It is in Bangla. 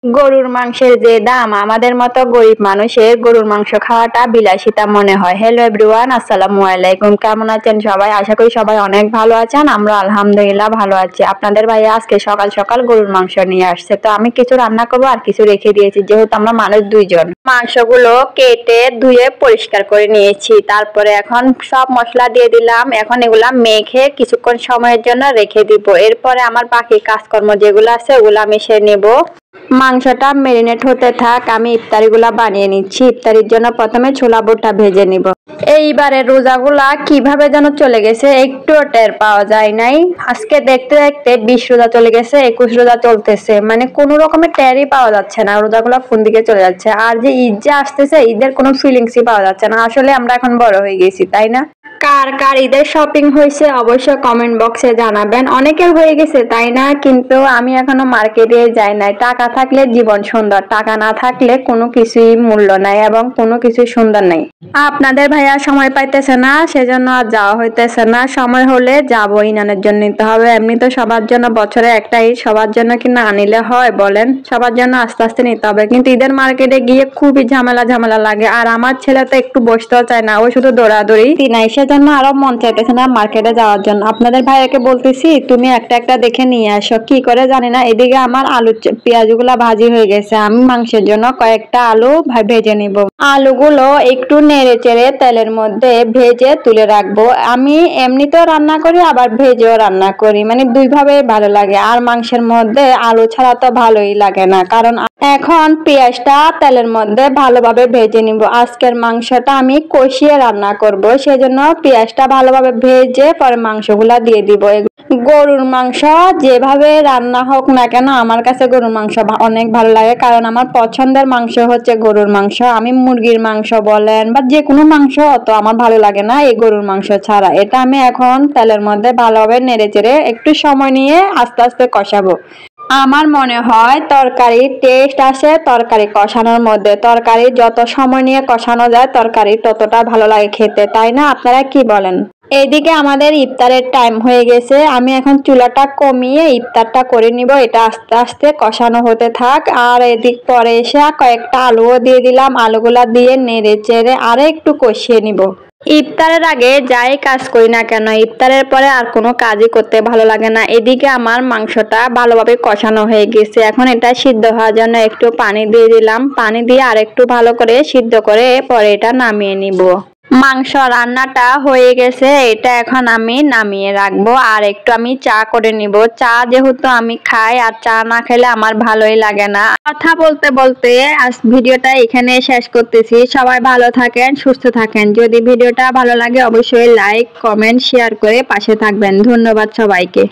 গরুর মাংসের যে দাম, আমাদের মতো গরিব মানুষের গরুর মাংস খাওয়াটা বিলাসিতা মনে হয়। হ্যালো এভরিওয়ান, আসসালামু আলাইকুম। কেমন আছেন সবাই? আশা করি সবাই অনেক ভালো আছেন। আমরা আলহামদুলিল্লাহ ভালো আছি। আপনাদের ভাইয়া আজকে সকাল সকাল গরুর মাংস নিয়ে আসছে, তো আমি কিছু রান্না করবো আর কিছু রেখে দিয়েছি, যেহেতু আমরা মানুষ দুইজন। মাংসগুলো কেটে ধুয়ে পরিষ্কার করে নিয়েছি, তারপরে এখন সব মশলা দিয়ে দিলাম। এখন এগুলা মেখে কিছুক্ষণ সময়ের জন্য রেখে দিব। এরপরে আমার বাকি কাজকর্ম যেগুলো আছে ওগুলো আমি সেরে নেব। মাংসটা ম্যারিনেট হতে থাক, আমি ইফতারিগুলা বানিয়ে নিচ্ছি। ইফতারির জন্য প্রথমে ছোলা বুটটা ভেজে নিব। এইবারে রোজাগুলা কিভাবে যেন চলে গেছে, একটু টের পাওয়া যায় নাই। আজকে দেখতে দেখতে 20 রোজা চলে গেছে, 21 রোজা চলতেছে, মানে কোনো রকমের টেরই পাওয়া যাচ্ছে না রোজাগুলা কোন দিকে চলে যাচ্ছে। আর যে ঈদ যে আসতেছে, ঈদের কোনো ফিলিংসই পাওয়া যাচ্ছে না। আসলে আমরা এখন বড় হয়ে গেছি, তাই না? কার কার ঈদের শপিং হয়েছে অবশ্যই কমেন্ট বক্সে জানাবেন। অনেকের হয়ে গেছে, তাই না? কিন্তু আমি এখনো মার্কেটে যাই নাই। টাকা থাকলে জীবন সুন্দর, টাকা না থাকলে কোনো কিছুই মূল্য নাই এবং কোনো কিছুই সুন্দর নাই। আপনাদের ভাইয়া সময় পাইতেছে না, সেজন্য আর যাওয়া হইতেছে না। সময় হলে যাবো, ইনানের জন্য নিতে হবে। এমনি তো সবার জন্য বছরে একটা ঈদ, সবার জন্য কি না আনিলে হয় বলেন? সবার জন্য আস্তে আস্তে নিতে হবে, কিন্তু ঈদের মার্কেটে গিয়ে খুবই ঝামেলা লাগে। আর আমার ছেলে তো একটু বসতেও চায় না, ও শুধু দৌড়াদৌড়ি নাই, সেজন্য আরো মন চাইতেছে না মার্কেটে যাওয়ার জন্য। আপনাদের ভাইয়াকে বলতেছি তুমি একটা একটা দেখে নিয়ে আসো, কি করে জানি না। এদিকে আমার আলু পেঁয়াজগুলা ভাজি হয়ে গেছে, আমি মাংসের জন্য কয়েকটা আলু ভেজে নিব। আলুগুলো একটু নেড়ে চেড়ে তেলের মধ্যে ভেজে তুলে রাখবো। আমি এমনিতেও রান্না করি, আবার ভেজেও রান্না করি, মানে দুইভাবে ভালো লাগে। আর মাংসের মধ্যে আলু ছাড়া তো ভালোই লাগে না। কারণ এখন পেঁয়াজটা তেলের মধ্যে ভালোভাবে ভেজে নিব। আজকের মাংসটা আমি কষিয়ে রান্না করব, সেজন্য পেঁয়াজটা ভালোভাবে ভেজে পরে মাংসগুলা দিয়ে দিব। গরুর মাংস যেভাবে রান্না হোক না কেন, আমার কাছে গরুর মাংস অনেক ভালো লাগে, কারণ আমার পছন্দের মাংস হচ্ছে গরুর মাংস। আমি মুরগির মাংস বলেন বা যে কোনো মাংস অত আমার ভালো লাগে না এই গরুর মাংস ছাড়া। এটা আমি এখন তেলের মধ্যে ভালোভাবে নেড়ে চেড়ে একটু সময় নিয়ে আস্তে আস্তে কষাবো। আমার মনে হয় তরকারির টেস্ট আসে তরকারি কষানোর মধ্যে। তরকারি যত সময় নিয়ে কষানো যায় তরকারি ততটা ভালো লাগে খেতে, তাই না? আপনারা কি বলেন? এইদিকে আমাদের ইফতারের টাইম হয়ে গেছে, আমি এখন চুলাটা কমিয়ে ইফতারটা করে নিব। এটা আস্তে আস্তে কষানো হতে থাক। আর এদিক পরে এসে কয়েকটা আলুও দিয়ে দিলাম, আলুগুলা দিয়ে নেড়ে চেড়ে আরো একটু কষিয়ে নিব। ইফতারের আগে যাই কাজ করি না কেন, ইফতারের পরে আর কোনো কাজই করতে ভালো লাগে না। এদিকে আমার মাংসটা ভালোভাবে কষানো হয়ে গেছে, এখন এটা সিদ্ধ হওয়ার জন্য একটু পানি দিয়ে দিলাম। পানি দিয়ে আর একটু ভালো করে সিদ্ধ করে পরে এটা নামিয়ে নিব। মাংস রান্নাটা হয়ে গেছে, এটা এখন আমি নামিয়ে রাখবো। আর একটু আমি চা করে নিব। চা যেহেতু আমি খাই, আর চা না খেলে আমার ভালোই লাগে না। কথা বলতে বলতে আজ ভিডিওটা এখানে শেষ করতেছি। সবাই ভালো থাকেন, সুস্থ থাকেন। যদি ভিডিওটা ভালো লাগে অবশ্যই লাইক কমেন্ট শেয়ার করে পাশে থাকবেন। ধন্যবাদ সবাইকে।